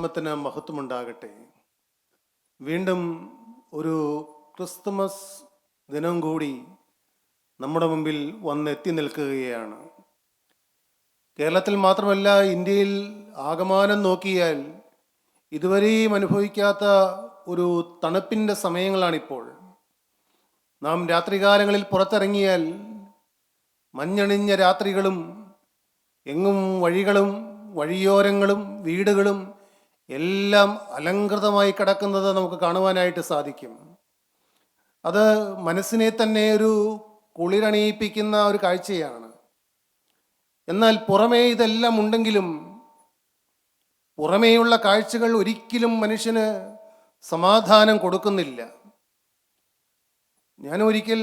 നാമത്തിന് മഹത്വമുണ്ടാകട്ടെ. വീണ്ടും ഒരു ക്രിസ്തുമസ് ദിനം കൂടി നമ്മുടെ മുമ്പിൽ വന്നെത്തി നിൽക്കുകയാണ്. കേരളത്തിൽ മാത്രമല്ല, ഇന്ത്യയിൽ ആകമാനം നോക്കിയാൽ ഇതുവരെയും അനുഭവിക്കാത്ത ഒരു തണുപ്പിൻ്റെ സമയങ്ങളാണിപ്പോൾ. നാം രാത്രികാലങ്ങളിൽ പുറത്തിറങ്ങിയാൽ മഞ്ഞണിഞ്ഞ രാത്രികളും എങ്ങും വഴികളും വഴിയോരങ്ങളും വീടുകളും എല്ലാം അലങ്കൃതമായി കിടക്കുന്നത് നമുക്ക് കാണുവാനായിട്ട് സാധിക്കും. അത് മനസ്സിനെ തന്നെ ഒരു കുളിരണിയിപ്പിക്കുന്ന ഒരു കാഴ്ചയാണ്. എന്നാൽ പുറമേ ഇതെല്ലാം ഉണ്ടെങ്കിലും പുറമേയുള്ള കാഴ്ചകൾ ഒരിക്കലും മനുഷ്യന് സമാധാനം കൊടുക്കുന്നില്ല. ഞാൻ ഒരിക്കൽ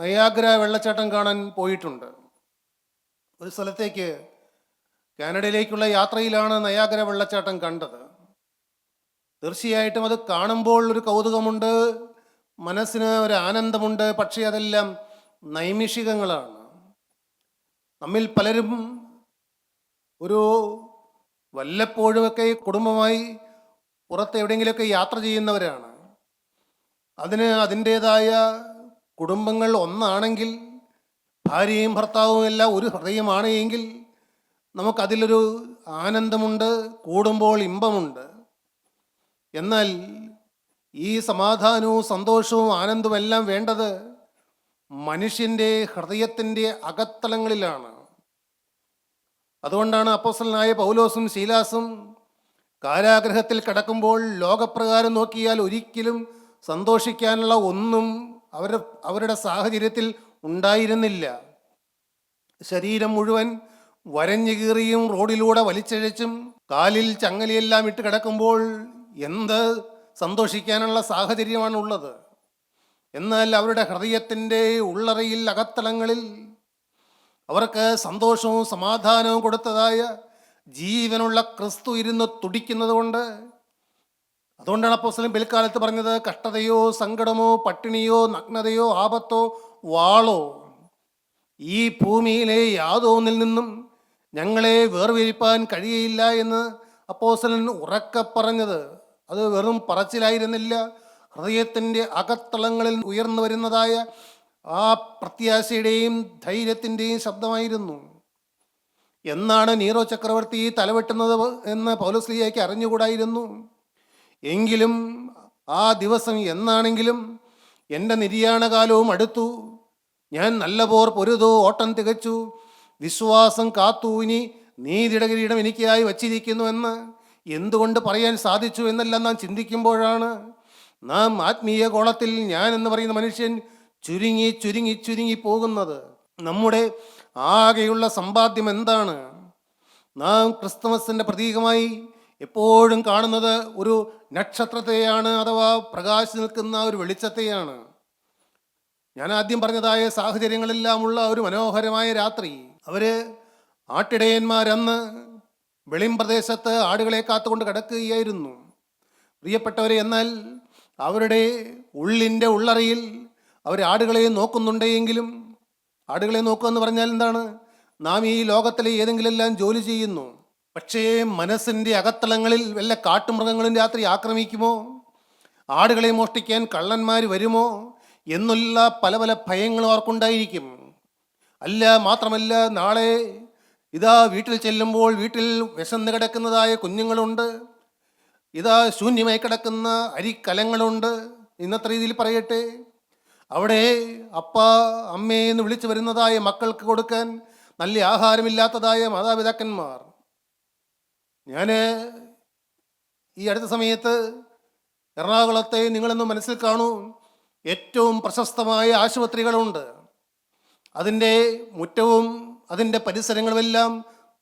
നയാഗ്ര വെള്ളച്ചാട്ടം കാണാൻ പോയിട്ടുണ്ട്. ഒരു സ്ഥലത്തേക്ക് കാനഡയിലേക്കുള്ള യാത്രയിലാണ് നയാഗ്ര വെള്ളച്ചാട്ടം കണ്ടത്. തീർച്ചയായിട്ടും അത് കാണുമ്പോൾ ഒരു കൗതുകമുണ്ട്, മനസ്സിന് ഒരു ആനന്ദമുണ്ട്. പക്ഷേ അതെല്ലാം നൈമിഷികങ്ങളാണ്. നമ്മിൽ പലരും ഒരു വല്ലപ്പോഴുമൊക്കെ കുടുംബമായി പുറത്ത് എവിടെയെങ്കിലുമൊക്കെ യാത്ര ചെയ്യുന്നവരാണ്. അതിന് അതിൻ്റേതായ കുടുംബങ്ങൾ ഒന്നാണെങ്കിൽ, ഭാര്യയും ഭർത്താവും എല്ലാം ഒരു ഹൃദയമാണ് എങ്കിൽ നമുക്കതിലൊരു ആനന്ദമുണ്ട്, കൂടുമ്പോൾ ഇമ്പമുണ്ട്. എന്നാൽ ഈ സമാധാനവും സന്തോഷവും ആനന്ദവും എല്ലാം വേണ്ടത് മനുഷ്യൻ്റെ ഹൃദയത്തിൻ്റെ അകത്തളങ്ങളിലാണ്. അതുകൊണ്ടാണ് അപ്പോസ്തലനായ പൗലോസും ശീലാസും കാരാഗൃഹത്തിൽ കിടക്കുമ്പോൾ ലോകപ്രകാരം നോക്കിയാൽ ഒരിക്കലും സന്തോഷിക്കാനുള്ള ഒന്നും അവരുടെ സാഹചര്യത്തിൽ ഉണ്ടായിരുന്നില്ല. ശരീരം മുഴുവൻ വരഞ്ഞു കീറിയും റോഡിലൂടെ വലിച്ചഴച്ചും കാലിൽ ചങ്ങലയെല്ലാം ഇട്ട് കിടക്കുമ്പോൾ എന്ത് സന്തോഷിക്കാനുള്ള സാഹചര്യമാണുള്ളത്? എന്നാൽ അവരുടെ ഹൃദയത്തിൻ്റെ ഉള്ളറയിൽ അകത്തളങ്ങളിൽ അവർക്ക് സന്തോഷവും സമാധാനവും കൊടുത്തതായ ജീവനുള്ള ക്രിസ്തു ഇരുന്ന് തുടിക്കുന്നത് കൊണ്ട്, അതുകൊണ്ടാണ് അപ്പോസ്തലൻ പിൽക്കാലത്ത് പറഞ്ഞത്, കഷ്ടതയോ സങ്കടമോ പട്ടിണിയോ നഗ്നതയോ ആപത്തോ വാളോ ഈ ഭൂമിയിലെ യാതൊന്നിൽ നിന്നും ഞങ്ങളെ വേർതിരിപ്പാൻ കഴിയയില്ല എന്ന് അപ്പോസ്തലൻ ഉറക്കെ പറഞ്ഞത് അത് വെറും പറച്ചിലായിരുന്നില്ല. ഹൃദയത്തിൻ്റെ അകത്തളങ്ങളിൽ ഉയർന്നു വരുന്നതായ ആ പ്രത്യാശയുടെയും ധൈര്യത്തിൻ്റെയും ശബ്ദമായിരുന്നു. എന്നാണ് നീറോ ചക്രവർത്തി തലവെട്ടുന്നത് എന്ന് പൗലോസ്ലീഹയ്ക്ക് അറിഞ്ഞുകൂടായിരുന്നു. എങ്കിലും ആ ദിവസം എന്നാണെങ്കിലും എൻ്റെ നിര്യാണകാലവും അടുത്തു, ഞാൻ നല്ല പോർ പൊരുതു, ഓട്ടം തികച്ചു, വിശ്വാസം കാത്തു, ഇനി നീതിയുടെ കിരീടം എനിക്കായി വച്ചിരിക്കുന്നു എന്ന് എന്തുകൊണ്ട് പറയാൻ സാധിച്ചു എന്നെല്ലാം നാം ചിന്തിക്കുമ്പോഴാണ് നാം ആത്മീയ കോളത്തിൽ ഞാൻ എന്ന് പറയുന്ന മനുഷ്യൻ ചുരുങ്ങി ചുരുങ്ങി ചുരുങ്ങി പോകുന്നത്. നമ്മുടെ ആകെയുള്ള സമ്പാദ്യം എന്താണ്? നാം ക്രിസ്തുമസിൻ്റെ പ്രതീകമായി എപ്പോഴും കാണുന്നത് ഒരു നക്ഷത്രത്തെയാണ്, അഥവാ പ്രകാശിച്ചു നിൽക്കുന്ന ഒരു വെളിച്ചത്തെയാണ്. ഞാൻ ആദ്യം പറഞ്ഞതായ സാഹചര്യങ്ങളെല്ലാമുള്ള ഒരു മനോഹരമായ രാത്രി. അവര് ആട്ടിടയന്മാരന്ന് വെളിം പ്രദേശത്ത് ആടുകളെ കാത്തുകൊണ്ട് കിടക്കുകയായിരുന്നു. പ്രിയപ്പെട്ടവരെ, എന്നാൽ അവരുടെ ഉള്ളിൻ്റെ ഉള്ളറയിൽ അവർ ആടുകളെ നോക്കുന്നുണ്ടെങ്കിലും, ആടുകളെ നോക്കുക എന്ന് പറഞ്ഞാൽ എന്താണ്? നാം ഈ ലോകത്തിലെ ഏതെങ്കിലെല്ലാം ജോലി ചെയ്യുന്നു. പക്ഷേ മനസ്സിൻ്റെ അകത്തളങ്ങളിൽ വല്ല കാട്ടുമൃഗങ്ങളും രാത്രി ആക്രമിക്കുമോ, ആടുകളെ മോഷ്ടിക്കാൻ കള്ളന്മാർ വരുമോ എന്നുള്ള പല പല ഭയങ്ങളും അവർക്കുണ്ടായിരിക്കും. അല്ല മാത്രമല്ല, നാളെ ഇതാ വീട്ടിൽ ചെല്ലുമ്പോൾ വീട്ടിൽ വിശന്ന് കിടക്കുന്നതായ കുഞ്ഞുങ്ങളുണ്ട്, ഇതാ ശൂന്യമായി കിടക്കുന്ന അരിക്കലങ്ങളുണ്ട്. ഇന്നത്തെ രീതിയിൽ പറയട്ടെ, അവിടെ അപ്പ അമ്മേ എന്ന് വിളിച്ചു വരുന്നതായ മക്കൾക്ക് കൊടുക്കാൻ നല്ല ആഹാരമില്ലാത്തതായ മാതാപിതാക്കന്മാർ. ഞാൻ ഈ അടുത്ത സമയത്ത് എറണാകുളത്തെ നിങ്ങളൊന്ന് മനസ്സിൽ കാണൂ, ഏറ്റവും പ്രശസ്തമായ ആശുപത്രികളുണ്ട്. അതിൻ്റെ മുറ്റവും അതിൻ്റെ പരിസരങ്ങളുമെല്ലാം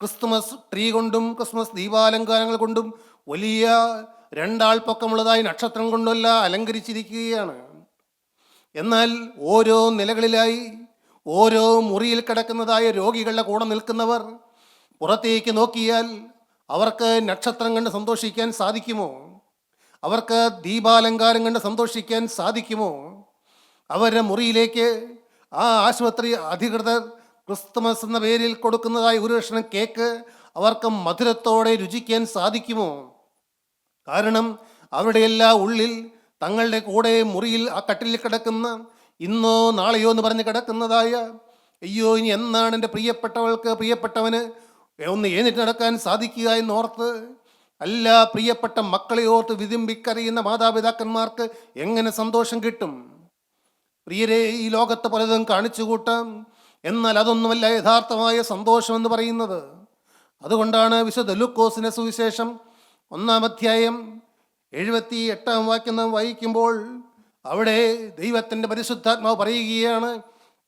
ക്രിസ്തുമസ് ട്രീ കൊണ്ടും ക്രിസ്മസ് ദീപാലങ്കാരങ്ങൾ കൊണ്ടും വലിയ 2 ആൾ പൊക്കമുള്ളതായി നക്ഷത്രം കൊണ്ടുമെല്ലാം അലങ്കരിച്ചിരിക്കുകയാണ്. എന്നാൽ ഓരോ നിലകളിലായി ഓരോ മുറിയിൽ കിടക്കുന്നതായ രോഗികളുടെ കൂടെ നിൽക്കുന്നവർ പുറത്തേക്ക് നോക്കിയാൽ അവർക്ക് നക്ഷത്രം കണ്ട് സന്തോഷിക്കാൻ സാധിക്കുമോ? അവർക്ക് ദീപാലങ്കാരം കണ്ട് സന്തോഷിക്കാൻ സാധിക്കുമോ? അവരുടെ മുറിയിലേക്ക് ആ ആശുപത്രി അധികൃതർ ക്രിസ്തുമസ് എന്ന പേരിൽ കൊടുക്കുന്നതായ ഒരു കഷ്ണം കേക്ക് അവർക്ക് മധുരത്തോടെ രുചിക്കാൻ സാധിക്കുമോ? കാരണം അവരുടെ എല്ലാ ഉള്ളിൽ തങ്ങളുടെ കൂടെ മുറിയിൽ ആ കട്ടിലിൽ കിടക്കുന്ന ഇന്നോ നാളെയോ എന്ന് പറഞ്ഞ് കിടക്കുന്നതായ അയ്യോ ഇനി എന്നാണ് എൻ്റെ പ്രിയപ്പെട്ടവന് ഒന്ന് എഴുന്നേറ്റ് നടക്കാൻ സാധിക്കുക എന്നോർത്ത്, അല്ല പ്രിയപ്പെട്ട മക്കളെ ഓർത്ത് വിതുമ്പിക്കരയുന്ന മാതാപിതാക്കന്മാർക്ക് എങ്ങനെ സന്തോഷം കിട്ടും? പ്രിയരെ, ഈ ലോകത്ത് പലതും കാണിച്ചു കൂട്ടാം, എന്നാൽ അതൊന്നുമല്ല യഥാർത്ഥമായ സന്തോഷം എന്ന് പറയുന്നത്. അതുകൊണ്ടാണ് വിശുദ്ധ ലൂക്കോസിന്റെ സുവിശേഷം 1-ാം അധ്യായം 78-ാം വാക്യം നാം വായിക്കുമ്പോൾ അവിടെ ദൈവത്തിൻ്റെ പരിശുദ്ധാത്മാവ് പറയുകയാണ്,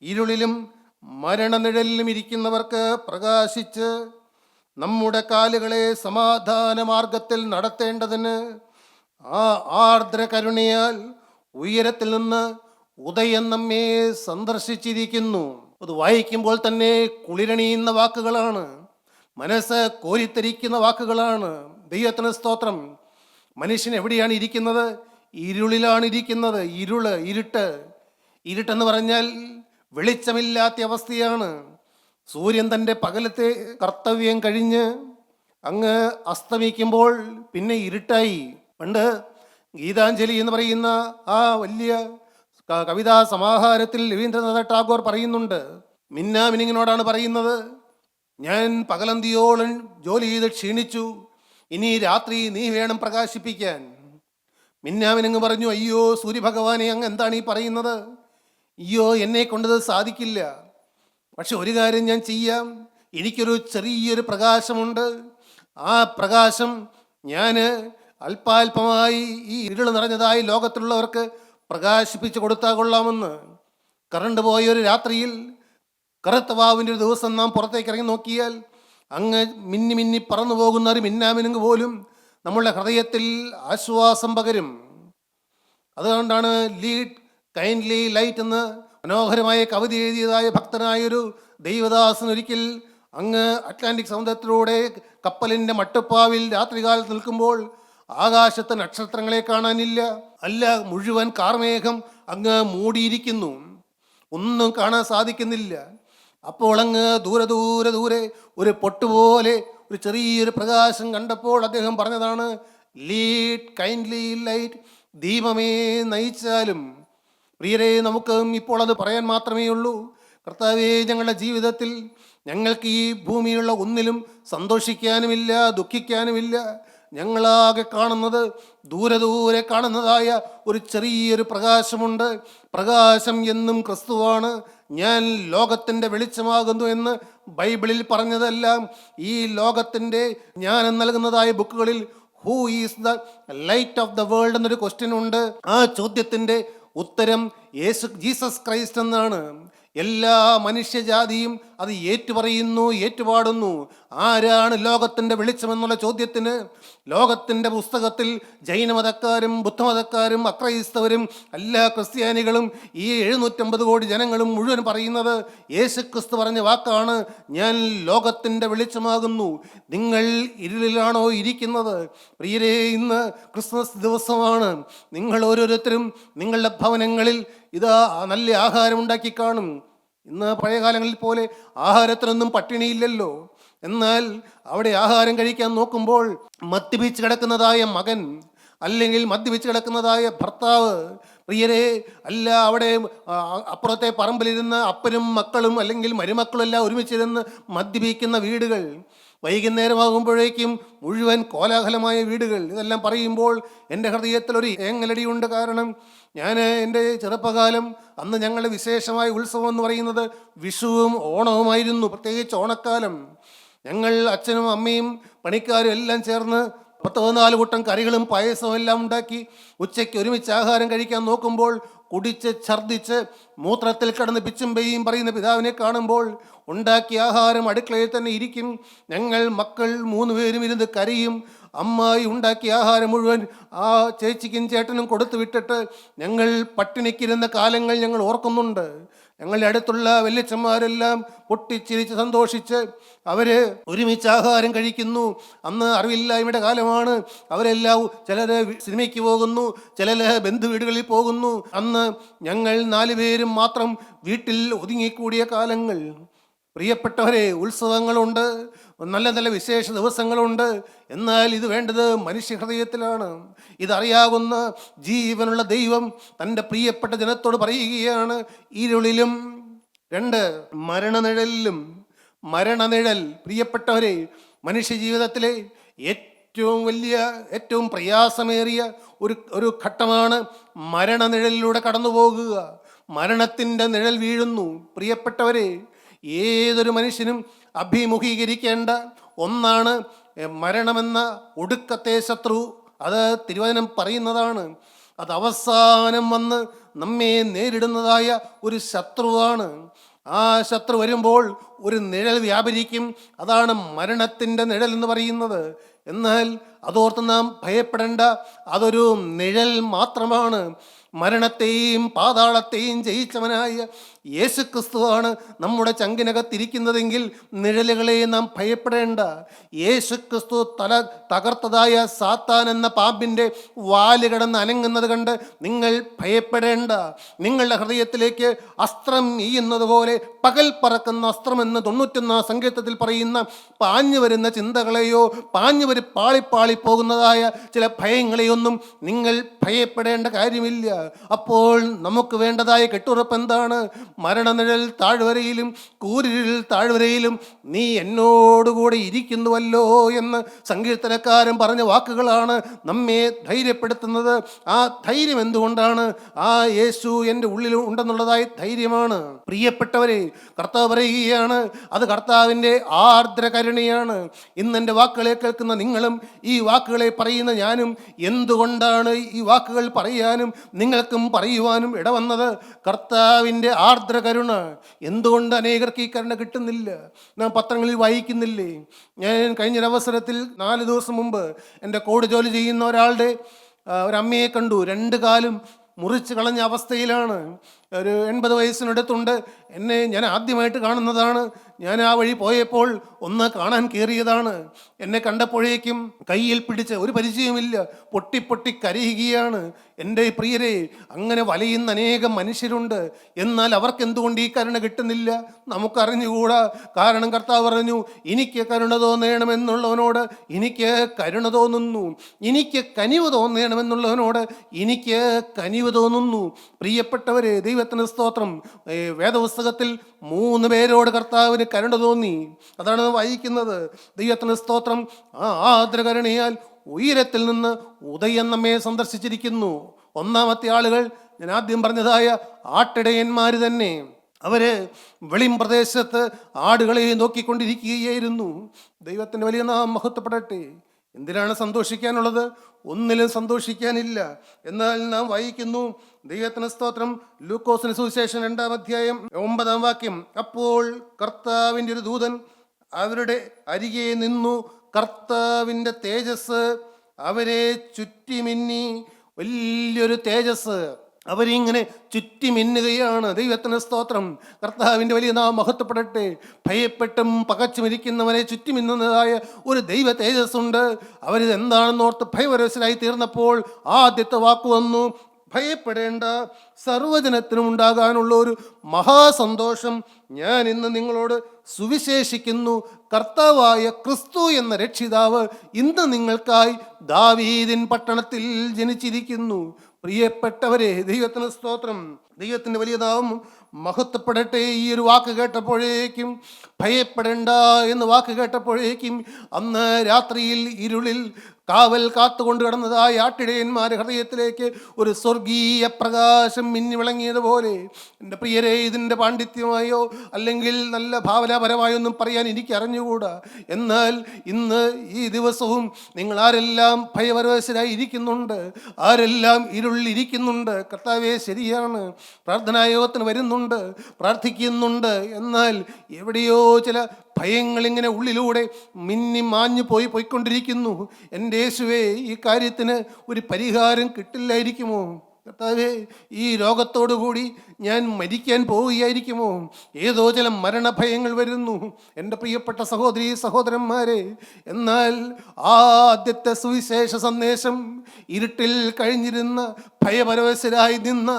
ഇരുളിലും മരണനിഴലിലും ഇരിക്കുന്നവർക്ക് പ്രകാശിച്ച് നമ്മുടെ കാലുകളെ സമാധാന മാർഗത്തിൽ നടത്തേണ്ടതിന് ആ ആർദ്ര കരുണയാൽ ഉയരത്തിൽ നിന്ന് ഉദയം നമ്മെ സന്ദർശിച്ചിരിക്കുന്നു. അത് വായിക്കുമ്പോൾ തന്നെ കുളിരണിയുന്ന വാക്കുകളാണ്, മനസ്സ് കോരിത്തരിക്കുന്ന വാക്കുകളാണ്. ദൈവത്തിന് സ്തോത്രം. മനുഷ്യൻ എവിടെയാണ് ഇരിക്കുന്നത്? ഇരുളിലാണ് ഇരിക്കുന്നത്. ഇരുട്ടെന്ന് പറഞ്ഞാൽ വെളിച്ചമില്ലാത്ത അവസ്ഥയാണ്. സൂര്യൻ തൻ്റെ പകലത്തെ കർത്തവ്യം കഴിഞ്ഞ് അങ്ങ് അസ്തമിക്കുമ്പോൾ പിന്നെ ഇരുട്ടായി. പണ്ട് ഗീതാഞ്ജലി എന്ന് പറയുന്ന ആ വലിയ കവിതാ സമാഹാരത്തിൽ രവീന്ദ്രനാഥ ടാഗോർ പറയുന്നുണ്ട്, മിന്നാമിനിങ്ങിനോടാണ് പറയുന്നത്, ഞാൻ പകലന്തിയോളം ജോലി ചെയ്ത് ക്ഷീണിച്ചു, ഇനി രാത്രി നീ വേണം പ്രകാശിപ്പിക്കാൻ. മിന്നാമിനിങ് പറഞ്ഞു, അയ്യോ സൂര്യഭഗവാനെ, അങ്ങ് എന്താണ് ഈ പറയുന്നത്? അയ്യോ എന്നെ കൊണ്ടത് സാധിക്കില്ല. പക്ഷെ ഒരു കാര്യം ഞാൻ ചെയ്യാം, എനിക്കൊരു ചെറിയൊരു പ്രകാശമുണ്ട്. ആ പ്രകാശം ഞാൻ അല്പാൽപമായി ഈ ഇരുൾ നിറഞ്ഞതായി ലോകത്തിലുള്ളവർക്ക് പ്രകാശിപ്പിച്ച് കൊടുത്താൽ കൊള്ളാമെന്ന്. കറണ്ട് പോയൊരു രാത്രിയിൽ, കറുത്ത വാവിൻ്റെ ഒരു ദിവസം നാം പുറത്തേക്ക് ഇറങ്ങി നോക്കിയാൽ അങ്ങ് മിന്നി മിന്നി പറന്നു പോകുന്ന ഒരു മിന്നാമിനുങ്ങ് പോലും നമ്മളുടെ ഹൃദയത്തിൽ ആശ്വാസം പകരും. അതുകൊണ്ടാണ് ലീഡ് കൈൻഡ്ലി ലൈറ്റ് എന്ന് മനോഹരമായ കവിത എഴുതിയതായ ഭക്തനായൊരു ദൈവദാസൻ ഒരിക്കൽ അങ്ങ് അറ്റ്ലാന്റിക് സമുദ്രത്തിലൂടെ കപ്പലിൻ്റെ മട്ടുപ്പാവിൽ രാത്രികാലത്ത് നിൽക്കുമ്പോൾ ആകാശത്ത് നക്ഷത്രങ്ങളെ കാണാനില്ല, അല്ല മുഴുവൻ കാർമേഘം അങ്ങ് മൂടിയിരിക്കുന്നു, ഒന്നും കാണാൻ സാധിക്കുന്നില്ല. അപ്പോൾ അങ്ങ് ദൂരെ ഒരു പൊട്ടുപോലെ ഒരു ചെറിയൊരു പ്രകാശം കണ്ടപ്പോൾ അദ്ദേഹം പറഞ്ഞതാണ്, ലീഡ് കൈൻഡ്ലി ലൈറ്റ്, ദീപമേ നയിച്ചാലും. പ്രിയരെ, നമുക്ക് ഇപ്പോൾ അത് പറയാൻ മാത്രമേ ഉള്ളൂ. കർത്താവേ, ഞങ്ങളുടെ ജീവിതത്തിൽ ഞങ്ങൾക്ക് ഈ ഭൂമിയിലുള്ള ഒന്നിലും സന്തോഷിക്കാനുമില്ല, ദുഃഖിക്കാനുമില്ല. ഞങ്ങളാകെ കാണുന്നത് ദൂരെ കാണുന്നതായ ഒരു ചെറിയൊരു പ്രകാശമുണ്ട്. പ്രകാശം എന്നും ക്രിസ്തുവാണ്. ഞാൻ ലോകത്തിൻ്റെ വെളിച്ചമാകുന്നു എന്ന് ബൈബിളിൽ പറഞ്ഞതെല്ലാം ഈ ലോകത്തിൻ്റെ ജ്ഞാനം നൽകുന്നതായ ബുക്കുകളിൽ who is the light of the world എന്നൊരു ക്വസ്റ്റ്യൻ ഉണ്ട്. ആ ചോദ്യത്തിൻ്റെ ഉത്തരം ജീസസ് ക്രൈസ്റ്റ് എന്നാണ്. എല്ലാ മനുഷ്യജാതിയും അത് ഏറ്റുപറയുന്നു, ഏറ്റുപാടുന്നു. ആരാണ് ലോകത്തിൻ്റെ വെളിച്ചമെന്നുള്ള ചോദ്യത്തിന് ലോകത്തിൻ്റെ പുസ്തകത്തിൽ ജൈനമതക്കാരും ബുദ്ധമതക്കാരും അക്രൈസ്തവരും എല്ലാ ക്രിസ്ത്യാനികളും ഈ 750 കോടി ജനങ്ങളും മുഴുവൻ പറയുന്നത് യേശുക്രിസ്തു പറഞ്ഞ വാക്കാണ്, ഞാൻ ലോകത്തിൻ്റെ വെളിച്ചമാകുന്നു. നിങ്ങൾ ഇരുളിലാണോ ഇരിക്കുന്നത്? പ്രിയരേ, ഇന്ന് ക്രിസ്മസ് ദിവസമാണ്. നിങ്ങൾ ഓരോരുത്തരും നിങ്ങളുടെ ഭവനങ്ങളിൽ ഇതാ നല്ല ആഹാരം ഉണ്ടാക്കി കാണും. ഇന്ന് പഴയ കാലങ്ങളിൽ പോലെ ആഹാരത്തിനൊന്നും പട്ടിണിയില്ലല്ലോ. എന്നാൽ അവിടെ ആഹാരം കഴിക്കാൻ നോക്കുമ്പോൾ മദ്യപിച്ച് കിടക്കുന്നതായ മകൻ, അല്ലെങ്കിൽ മദ്യപിച്ച് കിടക്കുന്നതായ ഭർത്താവ്, പ്രിയരെ, അല്ല അവിടെ അപ്പുറത്തെ പറമ്പിലിരുന്ന് അപ്പനും മക്കളും അല്ലെങ്കിൽ മരുമക്കളും എല്ലാം ഒരുമിച്ചിരുന്ന് മദ്യപിക്കുന്ന വീടുകൾ, വൈകുന്നേരമാകുമ്പോഴേക്കും മുഴുവൻ കോലാഹലമായ വീടുകൾ. ഇതെല്ലാം പറയുമ്പോൾ എൻ്റെ ഹൃദയത്തിൽ ഒരു ഏങ്ങലടിയുണ്ട്. കാരണം ഞാൻ എൻ്റെ ചെറുപ്പകാലം, അന്ന് ഞങ്ങളുടെ വിശേഷമായ ഉത്സവം എന്ന് പറയുന്നത് വിഷുവും ഓണവുമായിരുന്നു. പ്രത്യേകിച്ച് ഓണക്കാലം ഞങ്ങൾ അച്ഛനും അമ്മയും പണിക്കാരും എല്ലാം ചേർന്ന് 14 കൂട്ടം കറികളും പായസവും എല്ലാം ഉണ്ടാക്കി ഉച്ചയ്ക്ക് ഒരുമിച്ച് ആഹാരം കഴിക്കാൻ നോക്കുമ്പോൾ കുടിച്ച് ഛർദ്ദിച്ച് മൂത്രത്തിൽ കിടന്ന് പിച്ചും പെയ്യും പറയുന്ന പിതാവിനെ കാണുമ്പോൾ ഉണ്ടാക്കിയ ആഹാരം അടുക്കളയിൽ തന്നെ ഇരിക്കും. ഞങ്ങൾ മക്കൾ 3 പേരും ഇരുന്ന് കരയും. അമ്മായി ഉണ്ടാക്കിയ ആഹാരം മുഴുവൻ ആ ചേച്ചിക്കും ചേട്ടനും കൊടുത്തു വിട്ടിട്ട് ഞങ്ങൾ പട്ടിണിക്കിരുന്ന കാലങ്ങൾ ഞങ്ങൾ ഓർക്കുന്നുണ്ട്. ഞങ്ങളുടെ അടുത്തുള്ള വല്യച്ഛന്മാരെല്ലാം പൊട്ടിച്ചിരിച്ച് സന്തോഷിച്ച് അവർ ഒരുമിച്ച് ആഹാരം കഴിക്കുന്നു. അന്ന് അറിവില്ലായ്മയുടെ കാലമാണ്. അവരെല്ലാം ചിലർ സിനിമയ്ക്ക് പോകുന്നു, ചിലർ ബന്ധുവീടുകളിൽ പോകുന്നു. അന്ന് ഞങ്ങൾ 4 പേരും മാത്രം വീട്ടിൽ ഒതുങ്ങിക്കൂടിയ കാലങ്ങൾ. പ്രിയപ്പെട്ടവരെ, ഉത്സവങ്ങളുണ്ട്, നല്ല നല്ല വിശേഷ ദിവസങ്ങളുണ്ട്. എന്നാൽ ഇത് വേണ്ടത് മനുഷ്യഹൃദയത്തിലാണ്. ഇതറിയാവുന്ന ജീവനുള്ള ദൈവം തൻ്റെ പ്രിയപ്പെട്ട ജനത്തോട് പറയുകയാണ്, ഇരുളിലും മരണനിഴലിലും. മരണനിഴൽ, പ്രിയപ്പെട്ടവരെ, മനുഷ്യ ജീവിതത്തിലെ ഏറ്റവും പ്രയാസമേറിയ ഒരു ഘട്ടമാണ് മരണനിഴലിലൂടെ കടന്നു പോകുക. മരണത്തിൻ്റെ നിഴൽ വീഴുന്നു. പ്രിയപ്പെട്ടവരെ, ഏതൊരു മനുഷ്യനും അഭിമുഖീകരിക്കേണ്ട ഒന്നാണ് മരണമെന്ന ഒടുക്കത്തെ ശത്രു. അത് തിരുവചനം പറയുന്നതാണ്. അത് അവസാനം വന്ന് നമ്മെ നേരിടുന്നതായ ഒരു ശത്രുവാണ്. ആ ശത്രു വരുമ്പോൾ ഒരു നിഴൽ വ്യാപരിക്കും. അതാണ് മരണത്തിൻ്റെ നിഴൽ എന്ന് പറയുന്നത്. എന്നാൽ അതോർത്ത് നാം ഭയപ്പെടേണ്ട, അതൊരു നിഴൽ മാത്രമാണ്. മരണത്തെയും പാതാളത്തെയും ജയിച്ചവനായ യേശുക്രിസ്തുവാണ് നമ്മുടെ ചങ്കിനകത്തിരിക്കുന്നതെങ്കിൽ നിഴലുകളെ നാം ഭയപ്പെടേണ്ട. യേശുക്രിസ്തു തകർത്തതായ സാത്താൻ എന്ന പാമ്പിൻ്റെ വാല് കിടന്ന് അനങ്ങുന്നത് കണ്ട് നിങ്ങൾ ഭയപ്പെടേണ്ട. നിങ്ങളുടെ ഹൃദയത്തിലേക്ക് അസ്ത്രം എയ്യുന്നത് പോലെ, പകൽ പറക്കുന്ന അസ്ത്രമെന്ന് 91 സങ്കീർത്തനത്തിൽ പറയുന്ന പാഞ്ഞു വരുന്ന ചിന്തകളെയോ പാളിപ്പാളി പോകുന്നതായ ചില ഭയങ്ങളെയൊന്നും നിങ്ങൾ ഭയപ്പെടേണ്ട കാര്യമില്ല. അപ്പോൾ നമുക്ക് വേണ്ടതായ കെട്ടുറപ്പ് എന്താണ്? മരണനിഴൽ താഴ്വരയിലും കൂരിരുൾ താഴ്വരയിലും നീ എന്നോടുകൂടെ ഇരിക്കുന്നുവല്ലോ എന്ന് സങ്കീർത്തനക്കാരൻ പറഞ്ഞ വാക്കുകളാണ് നമ്മെ ധൈര്യപ്പെടുത്തുന്നത്. ആ ധൈര്യം എന്തുകൊണ്ടാണ്? ആ യേശു എൻ്റെ ഉള്ളിൽ ഉണ്ടെന്നുള്ളതായ ധൈര്യമാണ്. പ്രിയപ്പെട്ടവരെ, കർത്താവ് പറയുകയാണ്, അത് കർത്താവിൻ്റെ ആർദ്ര കരുണയാണ്. ഇന്ന് എൻ്റെ വാക്കുകളെ കേൾക്കുന്ന നിങ്ങളും ഈ വാക്കുകളെ പറയുന്ന ഞാനും എന്തുകൊണ്ടാണ് ഈ വാക്കുകൾ പറയാനും നിങ്ങൾക്കും പറയുവാനും ഇടവന്നത്? കർത്താവിൻ്റെ ആർദ്ര കരുണ. എന്തുകൊണ്ട് അനേകർക്ക് ഈ കരുണ കിട്ടുന്നില്ല? നാം പത്രങ്ങളിൽ വായിക്കുന്നില്ലേ? ഞാൻ കഴിഞ്ഞൊരവസരത്തിൽ 4 ദിവസം മുമ്പ് എൻ്റെ കോഡ് ജോലി ചെയ്യുന്ന ഒരമ്മയെ കണ്ടു. 2 കാലും മുറിച്ച് കളഞ്ഞ അവസ്ഥയിലാണ്. ഒരു 80 വയസ്സിനടുത്തുണ്ട്. ഞാൻ ആദ്യമായിട്ട് കാണുന്നതാണ്. ഞാൻ ആ വഴി പോയപ്പോൾ ഒന്ന് കാണാൻ കയറിയതാണ്. എന്നെ കണ്ടപ്പോഴേക്കും കയ്യിൽ പിടിച്ച്, ഒരു പരിചയമില്ല, പൊട്ടി കരയുകയാണ്. എൻ്റെ പ്രിയരെ, അങ്ങനെ വലയുന്ന അനേകം മനുഷ്യരുണ്ട്. എന്നാൽ അവർക്ക് എന്തുകൊണ്ട് ഈ കരുണ കിട്ടുന്നില്ല? നമുക്കറിഞ്ഞുകൂടാ. കാരണം കർത്താവ് പറഞ്ഞു, എനിക്ക് കരുണ തോന്നണമെന്നുള്ളവനോട് എനിക്ക് കരുണ തോന്നുന്നു, എനിക്ക് കനിവ് തോന്നണമെന്നുള്ളവനോട് എനിക്ക് കനിവ് തോന്നുന്നു. പ്രിയപ്പെട്ടവരെ, ദൈവത്തിന് സ്തോത്രം. വേദപുസ്തകത്തിൽ 3 പേരോട് കർത്താവിന് കരുണ തോന്നി. അതാണ് വായിക്കുന്നത്. ദൈവത്തിന് സ്തോത്രം. ആ ആർദ്രകരുണയാൽ ഉയരത്തിൽ നിന്ന് ഉദയം നമ്മെ സന്ദർശിച്ചിരിക്കുന്നു. ഒന്നാമത്തെ ആളുകൾ ഞാൻ ആദ്യം പറഞ്ഞതായ ആട്ടിടയന്മാർ തന്നെ. അവര് വെളിം പ്രദേശത്ത് ആടുകളെ നോക്കിക്കൊണ്ടിരിക്കുകയായിരുന്നു. ദൈവത്തിൻ്റെ വലിയ നാമം മഹത്വപ്പെടട്ടെ. എന്തിനാണ് സന്തോഷിക്കാനുള്ളത്? ഒന്നിലും സന്തോഷിക്കാനില്ല. എന്നാൽ നാം വായിക്കുന്നു, ദൈവത്തിന് സ്തോത്രം, ലൂക്കോസിന് സുവിശേഷം 2-ാം അധ്യായം 9-ാം വാക്യം. അപ്പോൾ കർത്താവിൻ്റെ ഒരു ദൂതൻ അവരുടെ അരികെ നിന്നു. കർത്താവിൻ്റെ തേജസ് അവരെ ചുറ്റിമിന്നി. വലിയൊരു തേജസ് അവരിങ്ങനെ ചുറ്റി മിന്നുകയാണ്. ദൈവത്തിന് സ്തോത്രം. കർത്താവിൻ്റെ വലിയ നാമം മഹത്വപ്പെടട്ടെ. ഭയപ്പെട്ടും പകച്ചുമിരിക്കുന്നവരെ ചുറ്റി മിന്നുന്നതായ ഒരു ദൈവ തേജസ്സുണ്ട്. അവരിത് എന്താണെന്നോർത്ത് ഭയപരവശരായി തീർന്നപ്പോൾ ആദ്യത്തെ വാക്ക് വന്നു, ഭയപ്പെടേണ്ട, സർവ്വജനത്തിനും ഉണ്ടാകാനുള്ള ഒരു മഹാസന്തോഷം ഞാൻ ഇന്ന് നിങ്ങളോട് സുവിശേഷിക്കുന്നു. കർത്താവായ ക്രിസ്തു എന്ന രക്ഷിതാവ് ഇന്ന് നിങ്ങൾക്കായി ദാവീദിൻ പട്ടണത്തിൽ ജനിച്ചിരിക്കുന്നു. പ്രിയപ്പെട്ടവരെ, ദൈവത്തിന് സ്തോത്രം. ദൈവത്തിൻ്റെ വലിയ നാമം മഹത്വപ്പെടട്ടെ. ഈ ഒരു വാക്ക് കേട്ടപ്പോഴേക്കും, ഭയപ്പെടേണ്ട എന്ന് വാക്ക് കേട്ടപ്പോഴേക്കും, അന്ന് രാത്രിയിൽ ഇരുളിൽ കാവൽ കാത്തുകൊണ്ട് കിടന്നതായ ആട്ടിടയന്മാരുടെ ഹൃദയത്തിലേക്ക് ഒരു സ്വർഗീയ പ്രകാശം മിന്നി വിളങ്ങിയതുപോലെ. എൻ്റെ പ്രിയരെ, ഇതിൻ്റെ പാണ്ഡിത്യമായോ അല്ലെങ്കിൽ നല്ല ഭാവനാപരമായോ ഒന്നും പറയാൻ എനിക്ക് അറിഞ്ഞുകൂടാ. എന്നാൽ ഇന്ന് ഈ ദിവസവും നിങ്ങൾ ആരെല്ലാം ഭയപരവശരായി ഇരിക്കുന്നുണ്ട്, ആരെല്ലാം ഇരുളിലിരിക്കുന്നുണ്ട്, കർത്താവേ ശരിയാണ്, പ്രാർത്ഥനായോഗത്തിന് വരുന്നുണ്ട്, പ്രാർത്ഥിക്കുന്നുണ്ട്. എന്നാൽ എവിടെയോ ചില ഭയങ്ങളിങ്ങനെ ഉള്ളിലൂടെ മിന്നി മാഞ്ഞു പോയിക്കൊണ്ടിരിക്കുന്നു. എൻ്റെ യേശുവേ, ഈ കാര്യത്തിന് ഒരു പരിഹാരം കിട്ടില്ലായിരിക്കുമോ? കർത്താവേ, ഈ രോഗത്തോടു കൂടി ഞാൻ മരിക്കാൻ പോവുകയായിരിക്കുമോ? ഏതോ ചില മരണഭയങ്ങൾ വരുന്നു എൻ്റെ പ്രിയപ്പെട്ട സഹോദരീ സഹോദരന്മാരെ. എന്നാൽ ആദ്യത്തെ സുവിശേഷ സന്ദേശം ഇരുട്ടിൽ കഴിഞ്ഞിരുന്ന ഭയപരവശരായി നിന്ന,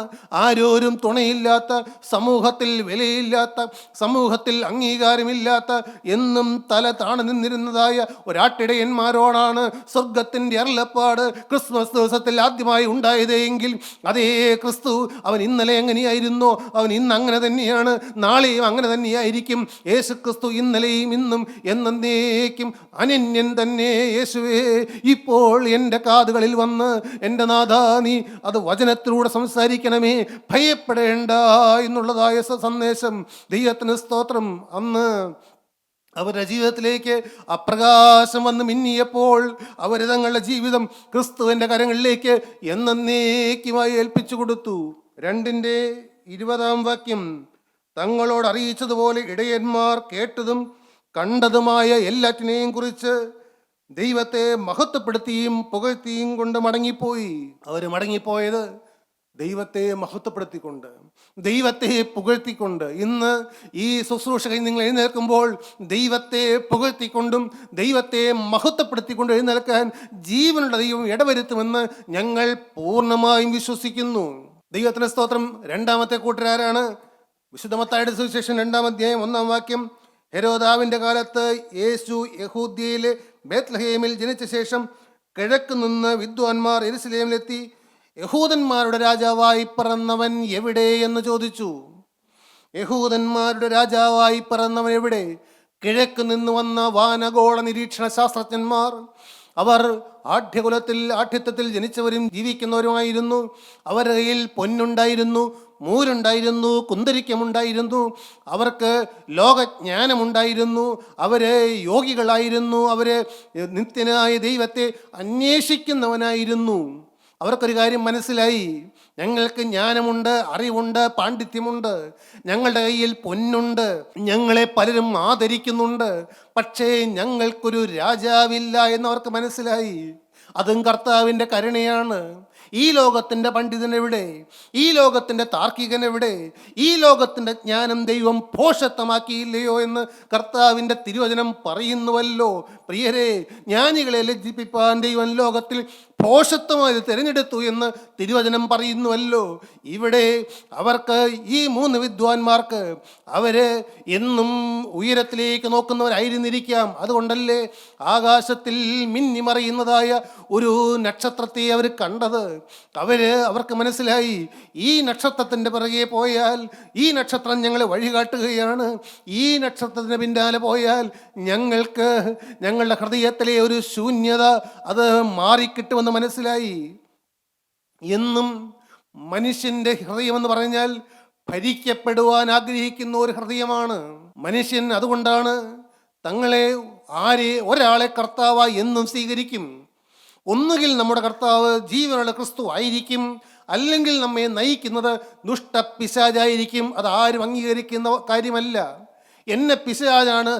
ആരോരും തുണയില്ലാത്ത, സമൂഹത്തിൽ വിലയില്ലാത്ത, സമൂഹത്തിൽ അംഗീകാരമില്ലാത്ത, എന്നും തല താണു നിന്നിരുന്നതായ ഒരാട്ടിടയന്മാരോടാണ് സ്വർഗത്തിൻ്റെ അരുളപ്പാട് ക്രിസ്മസ് ദിവസത്തിൽ ആദ്യമായി ഉണ്ടായത് എങ്കിൽ, അതേ ക്രിസ്തു അവൻ ഇന്നലെ എങ്ങനെയായിരുന്നോ അവൻ ഇന്ന് അങ്ങനെ തന്നെയാണ്, നാളെയും അങ്ങനെ തന്നെയായിരിക്കും. യേശു ക്രിസ്തു ഇന്നലെയും ഇന്നും എന്നേക്കും അനന്യൻ തന്നെ. യേശുവേ, ഇപ്പോൾ എൻ്റെ കാതുകളിൽ വന്ന് എൻ്റെ നാഥാ നീ അത് വചനത്തിലൂടെ സംസാരിക്കണമേ, ഭയപ്പെടേണ്ട എന്നുള്ളതായ സന്ദേശം. ദൈവത്തിന് സ്തോത്രം. അന്ന് അവരുടെ ജീവിതത്തിലേക്ക് അപ്രകാശം വന്ന് മിന്നിയപ്പോൾ അവർ തങ്ങളുടെ ജീവിതം ക്രിസ്തുവിൻ്റെ കരങ്ങളിലേക്ക് എന്നേക്കുമായി ഏൽപ്പിച്ചു കൊടുത്തു. 2:20 തങ്ങളോട് അറിയിച്ചതുപോലെ ഇടയന്മാർ കേട്ടതും കണ്ടതുമായ എല്ലാറ്റിനെയും കുറിച്ച് ദൈവത്തെ മഹത്വപ്പെടുത്തിയും പുകഴ്ത്തിയും കൊണ്ട് മടങ്ങിപ്പോയി. അവർ മടങ്ങിപ്പോയത് ദൈവത്തെ മഹത്വപ്പെടുത്തിക്കൊണ്ട്, ദൈവത്തെ പുകഴ്ത്തിക്കൊണ്ട്. ഇന്ന് ഈ ശുശ്രൂഷ കഴിഞ്ഞ് നിങ്ങൾ എഴുന്നേൽക്കുമ്പോൾ ദൈവത്തെ പുകഴ്ത്തിക്കൊണ്ടും ദൈവത്തെ മഹത്വപ്പെടുത്തിക്കൊണ്ട് എഴുന്നേൽക്കാൻ ജീവനുള്ള ദൈവം ഇടവരുത്തുമെന്ന് ഞങ്ങൾ പൂർണ്ണമായും വിശ്വസിക്കുന്നു. ദൈവത്തിന് സ്തോത്രം. രണ്ടാമത്തെ കൂട്ടരാരാണ്? വിശുദ്ധ മത്തായിയുടെ സുവിശേഷം 2:1 ഹെരോദാവിൻ്റെ കാലത്ത് യേശു യഹൂദ്യയിലെ ബേത്ലഹേമിൽ ജനിച്ച ശേഷം കിഴക്ക് നിന്ന് വിദ്വാൻമാർ യെരുശലേമിലെത്തി, യഹൂദന്മാരുടെ രാജാവായി പിറന്നവൻ എവിടെ എന്ന് ചോദിച്ചു. യഹൂദന്മാരുടെ രാജാവായി പിറന്നവൻ എവിടെ? കിഴക്ക് നിന്ന് വന്ന വാനഗോള നിരീക്ഷണ ശാസ്ത്രജ്ഞന്മാർ. അവർ ആഠ്യത്വത്തിൽ ജനിച്ചവരും ജീവിക്കുന്നവരുമായിരുന്നു. അവരുടെ കയ്യിൽ പൊന്നുണ്ടായിരുന്നു, മൂരുണ്ടായിരുന്നു, കുന്തരിക്കമുണ്ടായിരുന്നു. അവർക്ക് ലോകജ്ഞാനമുണ്ടായിരുന്നു. അവര് യോഗികളായിരുന്നു. അവര് നിത്യനായ ദൈവത്തെ അന്വേഷിക്കുന്നവനായിരുന്നു. അവർക്കൊരു കാര്യം മനസ്സിലായി, ഞങ്ങൾക്ക് ജ്ഞാനമുണ്ട്, അറിവുണ്ട്, പാണ്ഡിത്യമുണ്ട്, ഞങ്ങളുടെ കയ്യിൽ പൊന്നുണ്ട്, ഞങ്ങളെ പലരും ആദരിക്കുന്നുണ്ട്, പക്ഷേ ഞങ്ങൾക്കൊരു രാജാവില്ല എന്നവർക്ക് മനസ്സിലായി. അതും കർത്താവിൻ്റെ കരുണയാണ്. ഈ ലോകത്തിൻ്റെ പണ്ഡിതൻ എവിടെ? ഈ ലോകത്തിൻ്റെ താർക്കികൻ എവിടെ? ഈ ലോകത്തിൻ്റെ ജ്ഞാനം ദൈവം ഭോഷത്വമാക്കിയില്ലയോ എന്ന് കർത്താവിൻ്റെ തിരുവചനം പറയുന്നുവല്ലോ. പ്രിയരെ, ജ്ഞാനികളെ ലജ്ജിപ്പിപ്പാൻ ദൈവം ലോകത്തിൽ ഭോഷത്വമായി തിരഞ്ഞെടുത്തു എന്ന് തിരുവചനം പറയുന്നുവല്ലോ. ഇവിടെ അവർക്ക്, ഈ 3 വിദ്വാൻമാർക്ക്, അവര് എന്നും ഉയരത്തിലേക്ക് നോക്കുന്നവരായിരുന്നിരിക്കാം. അതുകൊണ്ടല്ലേ ആകാശത്തിൽ മിന്നിമറയുന്നതായ ഒരു നക്ഷത്രത്തെ അവർ കണ്ടത്. അവർക്ക് മനസ്സിലായി, ഈ നക്ഷത്രത്തിൻ്റെ പിറകെ പോയാൽ, ഈ നക്ഷത്രം ഞങ്ങളെ വഴികാട്ടുകയാണ്, ഈ നക്ഷത്രത്തിന് പിന്നാലെ പോയാൽ ഞങ്ങൾക്ക് ഞങ്ങളുടെ ഹൃദയത്തിലെ ഒരു ശൂന്യത അത് മാറിക്കിട്ടുമെന്ന് മനസ്സിലായി. എന്നും മനുഷ്യൻ്റെ ഹൃദയമെന്ന് പറഞ്ഞാൽ ഭരിക്കപ്പെടുവാൻ ആഗ്രഹിക്കുന്ന ഒരു ഹൃദയമാണ് മനുഷ്യൻ. അതുകൊണ്ടാണ് ഒരാളെ കർത്താവായി എന്നും സ്വീകരിക്കും. ഒന്നുകിൽ നമ്മുടെ കർത്താവ് ജീവനുള്ള ക്രിസ്തു ആയിരിക്കും, അല്ലെങ്കിൽ നമ്മെ നയിക്കുന്നത് ദുഷ്ടപിശാചായിരിക്കും. അത് ആരും അംഗീകരിക്കുന്ന കാര്യമല്ല. എന്നെ പിശാചാണ്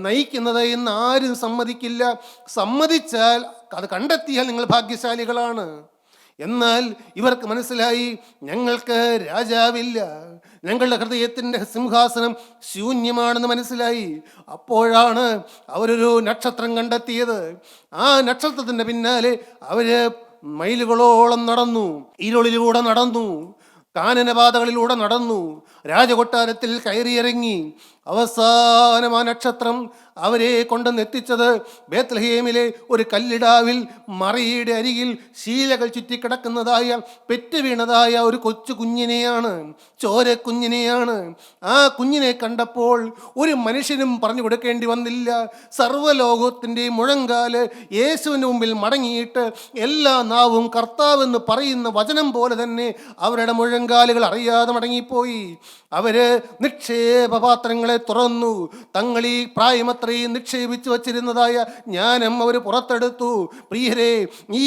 നയിക്കുന്നത് എന്ന് ആരും സമ്മതിക്കില്ല. സമ്മതിച്ചാൽ, അത് കണ്ടെത്തിയാൽ നിങ്ങൾ ഭാഗ്യശാലികളാണ്. എന്നാൽ ഇവർക്ക് മനസ്സിലായി, ഞങ്ങൾക്ക് രാജാവില്ല, ഞങ്ങളുടെ ഹൃദയത്തിൻ്റെ സിംഹാസനം ശൂന്യമാണെന്ന് മനസ്സിലായി. അപ്പോഴാണ് അവരൊരു നക്ഷത്രം കണ്ടെത്തിയത്. ആ നക്ഷത്രത്തിൻ്റെ പിന്നാലെ അവര് മൈലുകളോളം നടന്നു, ഇരുളിലൂടെ നടന്നു, കാനനപാതകളിലൂടെ നടന്നു, രാജകൊട്ടാരത്തിൽ കയറിയിറങ്ങി. അവസാനം ആ നക്ഷത്രം അവരെ കൊണ്ടുവന്നെത്തിച്ചത് ബേത്ലഹേമിലെ ഒരു കല്ലിടാവിൽ മറിയയുടെ അരികിൽ ശീലകൾ ചുറ്റിക്കിടക്കുന്നതായ പെറ്റു വീണതായ ഒരു കൊച്ചു കുഞ്ഞിനെയാണ്, ചോരക്കുഞ്ഞിനെയാണ്. ആ കുഞ്ഞിനെ കണ്ടപ്പോൾ ഒരു മനുഷ്യനും പറഞ്ഞു കൊടുക്കേണ്ടി വന്നില്ല. സർവ്വലോകത്തിൻ്റെ മുഴങ്കാല് യേശുവിന് മുമ്പിൽ മടങ്ങിയിട്ട് എല്ലാ നാവും കർത്താവെന്ന് പറയുന്ന വചനം പോലെ തന്നെ അവരുടെ മുഴങ്കാലുകൾ അറിയാതെ മടങ്ങിപ്പോയി. അവര് നിക്ഷേപപാത്രങ്ങളെ തുറന്നു. തങ്ങൾ ഈ പ്രായമത്രയും നിക്ഷേപിച്ചു വച്ചിരുന്നതായ ജ്ഞാനം അവർ പുറത്തെടുത്തു. പ്രിയരെ, ഈ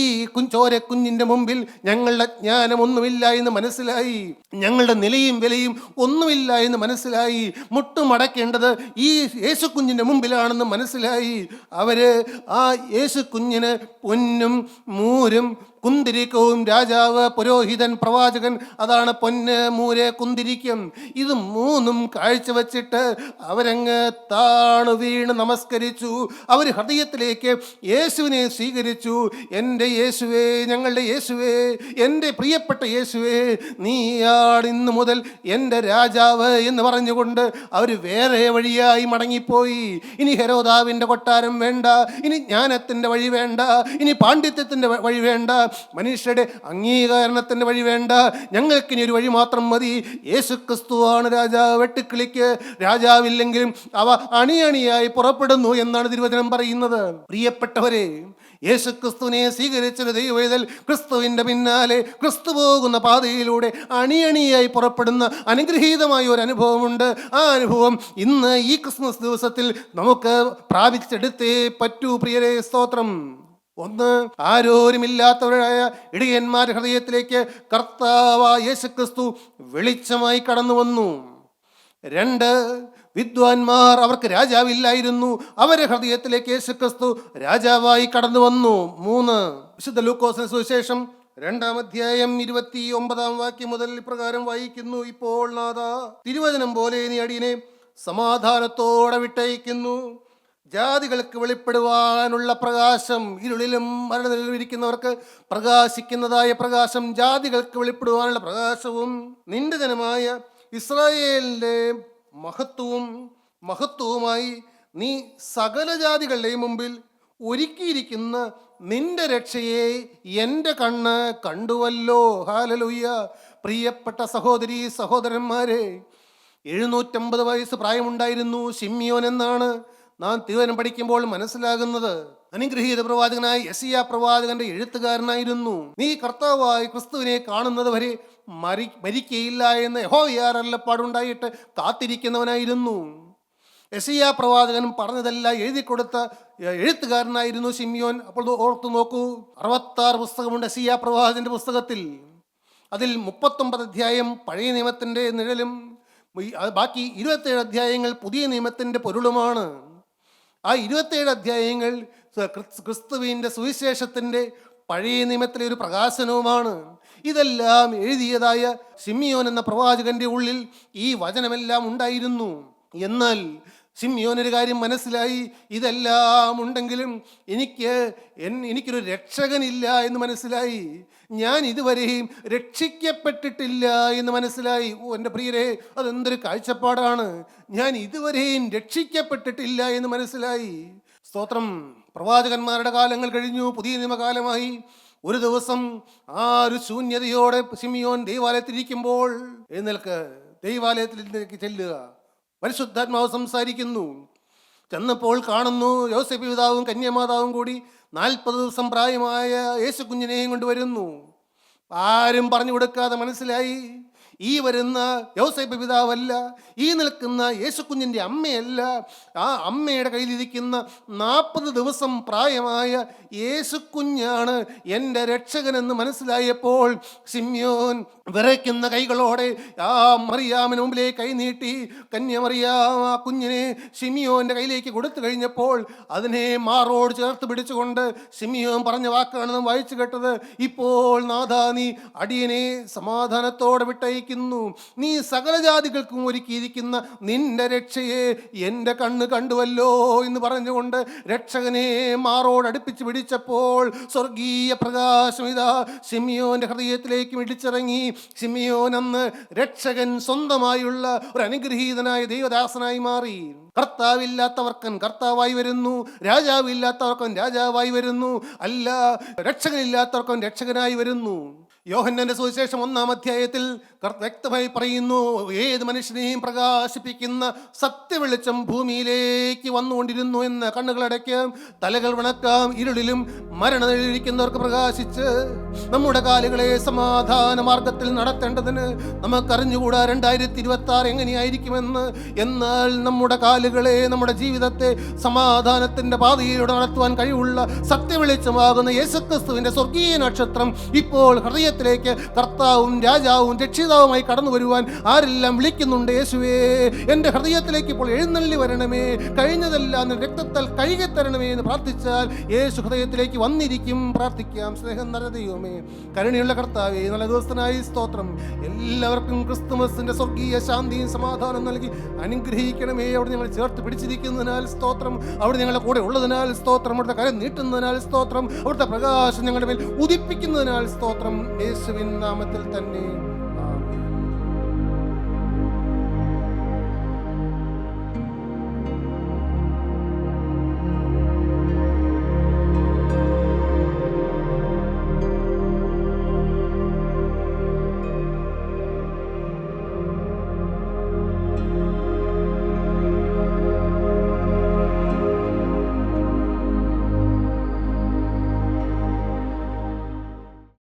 ചോരക്കുഞ്ഞിൻ്റെ മുമ്പിൽ ഞങ്ങളുടെ ജ്ഞാനം ഒന്നുമില്ല എന്ന് മനസ്സിലായി. ഞങ്ങളുടെ നിലയും വിലയും ഒന്നുമില്ല എന്ന് മനസ്സിലായി. മുട്ടുമടക്കേണ്ടത് ഈ യേശുക്കുഞ്ഞിൻ്റെ മുമ്പിലാണെന്ന് മനസ്സിലായി. അവര് ആ യേശുക്കുഞ്ഞിന് പൊന്നും മൂരും കുന്തിരിക്കവും രാജാവ്, പുരോഹിതൻ, പ്രവാചകൻ, അതാണ് പൊന്ന്, മൂര്, കുന്തിരിക്കം. ഇത് മൂന്നും കാഴ്ചവെച്ചിട്ട് അവരങ്ങ് താണു വീണ് നമസ്കരിച്ചു. അവർ ഹൃദയത്തിലേക്ക് യേശുവിനെ സ്വീകരിച്ചു. എൻ്റെ യേശുവേ, ഞങ്ങളുടെ യേശുവേ, എൻ്റെ പ്രിയപ്പെട്ട യേശുവേ, നീയാണ് ഇന്നു മുതൽ എൻ്റെ രാജാവ് എന്ന് പറഞ്ഞുകൊണ്ട് അവർ വേറെ വഴിയായി മടങ്ങിപ്പോയി. ഇനി ഹെരോദാവിൻ്റെ കൊട്ടാരം വേണ്ട, ഇനി ജ്ഞാനത്തിൻ്റെ വഴി വേണ്ട, ഇനി പാണ്ഡിത്യത്തിൻ്റെ വഴി വേണ്ട, മനുഷ്യരുടെ അംഗീകരണത്തിൻ്റെ വഴി വേണ്ട. ഞങ്ങൾക്കിനി ഒരു വഴി മാത്രം മതി. യേശുക്രിസ്തുവാണ് രാജാവ്. വെട്ടുക്കിളിക്ക് രാജാവില്ലെങ്കിലും അവ അണിയണിയായി പുറപ്പെടുന്നു എന്നാണ് തിരുവചനം പറയുന്നത്. പ്രിയപ്പെട്ടവരെ, യേശുക്രിസ്തുവിനെ സ്വീകരിച്ചൊരു ദൈവവേദൽ ക്രിസ്തുവിൻ്റെ പിന്നാലെ ക്രിസ്തു പോകുന്ന പാതയിലൂടെ അണിയണിയായി പുറപ്പെടുന്ന അനുഗ്രഹീതമായ ഒരു അനുഭവമുണ്ട്. ആ അനുഭവം ഇന്ന് ഈ ക്രിസ്മസ് ദിവസത്തിൽ നമുക്ക് പ്രാപിച്ചെടുത്തേ പറ്റൂ. പ്രിയരേ, സ്തോത്രം. ഒന്ന്, ആരോരുമില്ലാത്തവരായ ഇടയന്മാരുടെ ഹൃദയത്തിലേക്ക് കർത്താവായ യേശുക്രിസ്തു വെളിച്ചമായി കടന്നു വന്നു. രണ്ട്, വിദ്വാൻമാർ, അവർക്ക് രാജാവില്ലായിരുന്നു, അവരുടെ ഹൃദയത്തിലേക്ക് യേശുക്രിസ്തു രാജാവായി കടന്നു വന്നു. മൂന്ന്, വിശുദ്ധ ലൂക്കോസിന്റെ സുവിശേഷം 2-ാം അധ്യായം 29-ാം വാക്യം മുതൽ ഇപ്രകാരം വായിക്കുന്നു: ഇപ്പോൾ നാഥാ, തിരുവചനം പോലെ നീ അടിയനെ സമാധാനത്തോടെ വിട്ടയക്കുന്നു. ജാതികൾക്ക് വെളിപ്പെടുവാനുള്ള പ്രകാശം, ഇരുളിലും മരണനിലും ഇരിക്കുന്നവർക്ക് പ്രകാശിക്കുന്നതായ പ്രകാശം, ജാതികൾക്ക് വെളിപ്പെടുവാനുള്ള പ്രകാശവും, നിന്റെ ജനമായ ഇസ്രായേലിൻ്റെ മഹത്വവുമായി നീ സകല ജാതികളുടെയും മുമ്പിൽ ഒരുക്കിയിരിക്കുന്ന നിന്റെ രക്ഷയെ എൻ്റെ കണ്ണ് കണ്ടുവല്ലോ. ഹല്ലേലൂയ. പ്രിയപ്പെട്ട സഹോദരീ സഹോദരന്മാരെ, 750 വയസ്സ് പ്രായമുണ്ടായിരുന്നു ശിമ്യോൻ എന്നാണ് നാം തിരുവചനം പഠിക്കുമ്പോൾ മനസ്സിലാകുന്നത്. അനുഗ്രഹീത പ്രവാചകനായ യെശയ്യാ പ്രവാചകന്റെ എഴുത്തുകാരനായിരുന്നു. നീ കർത്താവായ ക്രിസ്തുവിനെ കാണുന്നത് വരെ മരിക്കയില്ല എന്ന് യഹോവയാൽ അരുളപ്പാടുണ്ടായിട്ട് കാത്തിരിക്കുന്നവനായിരുന്നു. യെശയ്യാ പ്രവാചകൻ പറഞ്ഞതെല്ലാം എഴുതി കൊടുത്ത എഴുത്തുകാരനായിരുന്നു ശിമ്യോൻ. അപ്പോൾ ഓർത്തു നോക്കൂ, 66 പുസ്തകമുണ്ട് യെശയ്യാ പ്രവാചകന്റെ പുസ്തകത്തിൽ. അതിൽ 39 അധ്യായം പഴയ നിയമത്തിന്റെ നിഴലും ബാക്കി 27 അധ്യായങ്ങൾ പുതിയ നിയമത്തിന്റെ പൊരുളുമാണ്. ആ 27 അധ്യായങ്ങൾ ക്രിസ്തുവിൻ്റെ സുവിശേഷത്തിൻ്റെ പഴയ നിയമത്തിലെ ഒരു പ്രകാശനവുമാണ്. ഇതെല്ലാം എഴുതിയതായ ശിമ്യോൻ എന്ന പ്രവാചകന്റെ ഉള്ളിൽ ഈ വചനമെല്ലാം ഉണ്ടായിരുന്നു. എന്നാൽ ശിമ്യോനൊരു കാര്യം മനസ്സിലായി, ഇതെല്ലാം ഉണ്ടെങ്കിലും എനിക്കൊരു രക്ഷകനില്ല എന്ന് മനസ്സിലായി. ഞാൻ ഇതുവരെയും രക്ഷിക്കപ്പെട്ടിട്ടില്ല എന്ന് മനസ്സിലായി. എൻ്റെ പ്രിയരെ, അതെന്തൊരു കാഴ്ചപ്പാടാണ്! ഞാൻ ഇതുവരെയും രക്ഷിക്കപ്പെട്ടിട്ടില്ല എന്ന് മനസ്സിലായി. സ്തോത്രം. പ്രവാചകന്മാരുടെ കാലങ്ങൾ കഴിഞ്ഞു, പുതിയ നിയമകാലമായി. ഒരു ദിവസം ആ ഒരു ശൂന്യതയോടെ ശിമ്യോൻ ദൈവാലയത്തിലിരിക്കുമ്പോൾ, എഴുന്നേൽക്ക്, ദൈവാലയത്തിലേക്ക് ചെല്ലുക. പരിശുദ്ധാത്മാവ് സംസാരിക്കുന്നു. ചെന്നപ്പോൾ കാണുന്നു, യോസേപ്പ് പിതാവും കന്യാമാതാവും കൂടി 40 ദിവസം പ്രായമായ യേശു കുഞ്ഞിനെയും കൊണ്ടുവരുന്നു. ആരും പറഞ്ഞു കൊടുക്കാതെ മനസ്സിലായി, ഈ വരുന്ന യോസേപ്പ് പിതാവല്ല, ഈ നിൽക്കുന്ന യേശുക്കുഞ്ഞിൻ്റെ അമ്മയല്ല. ആ അമ്മയുടെ കയ്യിലിരിക്കുന്ന 40 ദിവസം പ്രായമായ യേശുക്കുഞ്ഞാണ് എൻ്റെ രക്ഷകനെന്ന് മനസ്സിലായപ്പോൾ ശിമ്യോൻ വിറയ്ക്കുന്ന കൈകളോടെ ആ മറിയാമിന് മുമ്പിലേക്ക് കൈ നീട്ടി. കന്യമറിയാം ആ കുഞ്ഞിനെ ശിമ്യോന്റെ കയ്യിലേക്ക് കൊടുത്തു കഴിഞ്ഞപ്പോൾ അതിനെ മാറോട് ചേർത്ത് പിടിച്ചുകൊണ്ട് ശിമ്യോൻ പറഞ്ഞ വാക്കാണ് നാം വായിച്ചു കേട്ടത്: ഇപ്പോൾ നാഥാ, നീ അടിയനെ സമാധാനത്തോടെ വിട്ടയക്കുന്നു. നീ സകല ജാതികൾക്കും ഒരുക്കിയിരിക്കുന്ന നിന്റെ രക്ഷയെ എൻ്റെ കണ്ണ് കണ്ടുവല്ലോ എന്ന് പറഞ്ഞുകൊണ്ട് രക്ഷകനെ മാറോട് അടുപ്പിച്ച് പിടിച്ചപ്പോൾ സ്വർഗീയ പ്രകാശം ഇതാ ശിമ്യോന്റെ ഹൃദയത്തിലേക്ക് ഇടിച്ചിറങ്ങി. ശിമ്യോൻ അന്ന് രക്ഷകൻ സ്വന്തമായുള്ള ഒരു അനുഗ്രഹീതനായ ദൈവദാസനായി മാറി. കർത്താവില്ലാത്തവർക്കൻ കർത്താവായി വരുന്നു, രാജാവില്ലാത്തവർക്കൻ രാജാവായി വരുന്നു, അല്ല രക്ഷകനില്ലാത്തവർക്കൻ രക്ഷകനായി വരുന്നു. യോഹന്നാന്റെ സുവിശേഷം 1-ാം അധ്യായത്തിൽ വ്യക്തമായി പറയുന്നു, ഏത് മനുഷ്യനെയും പ്രകാശിപ്പിക്കുന്ന സത്യവെളിച്ചം ഭൂമിയിലേക്ക് വന്നുകൊണ്ടിരുന്നു എന്ന്. കണ്ണുകളടയ്ക്കാം, തലകൾ വണക്കാം, ഇരുളിലും മരണനിലിരിക്കുന്നവർക്ക് പ്രകാശിച്ച് നമ്മുടെ കാലുകളെ സമാധാന മാർഗത്തിൽ നടത്തേണ്ടതിന് നമുക്കറിഞ്ഞുകൂടാ 2026 എങ്ങനെയായിരിക്കുമെന്ന്. എന്നാൽ നമ്മുടെ കാലുകളെ, നമ്മുടെ ജീവിതത്തെ സമാധാനത്തിന്റെ പാതയിലൂടെ നടത്തുവാൻ കഴിവുള്ള സത്യവെളിച്ചമാകുന്ന യേശുക്രിസ്തുവിന്റെ സ്വർഗീയ നക്ഷത്രം ഇപ്പോൾ ഹൃദയത്തിലേക്ക് കർത്താവും രാജാവും രക്ഷിതാവും കർത്താവുമായി കടന്നു വരുവാൻ ആരെല്ലാം വിളിക്കുന്നുണ്ട്, യേശുവേ എൻ്റെ ഹൃദയത്തിലേക്ക് ഇപ്പോൾ എഴുന്നള്ളി വരണമേ, കഴിഞ്ഞതെല്ലാം നിന്റെ രക്തത്താൽ കഴുകി തരണമേ എന്ന് പ്രാർത്ഥിച്ചാൽ യേശു ഹൃദയത്തിലേക്ക് വന്നിരിക്കും. പ്രാർത്ഥിക്കാം. സ്നേഹം നിറഞ്ഞ ദൈവമേ, കരുണയുള്ള കർത്താവേ, നല്ല ദിവസത്തിനായി സ്തോത്രം. എല്ലാവർക്കും ക്രിസ്തുമസിന്റെ സ്വർഗീയ ശാന്തിയും സമാധാനം നൽകി അനുഗ്രഹിക്കണമേ. അവിടെ ഞങ്ങൾ ചേർത്ത് പിടിച്ചിരിക്കുന്നതിനാൽ സ്തോത്രം, അവിടെ ഞങ്ങളുടെ കൂടെ ഉള്ളതിനാൽ സ്തോത്രം, അവിടുത്തെ കരം നീട്ടുന്നതിനാൽ സ്തോത്രം, അവിടുത്തെ പ്രകാശം ഞങ്ങളുടെ മേൽ ഉദിപ്പിക്കുന്നതിനാൽ സ്തോത്രം. യേശുവിൻ നാമത്തിൽ തന്നെ.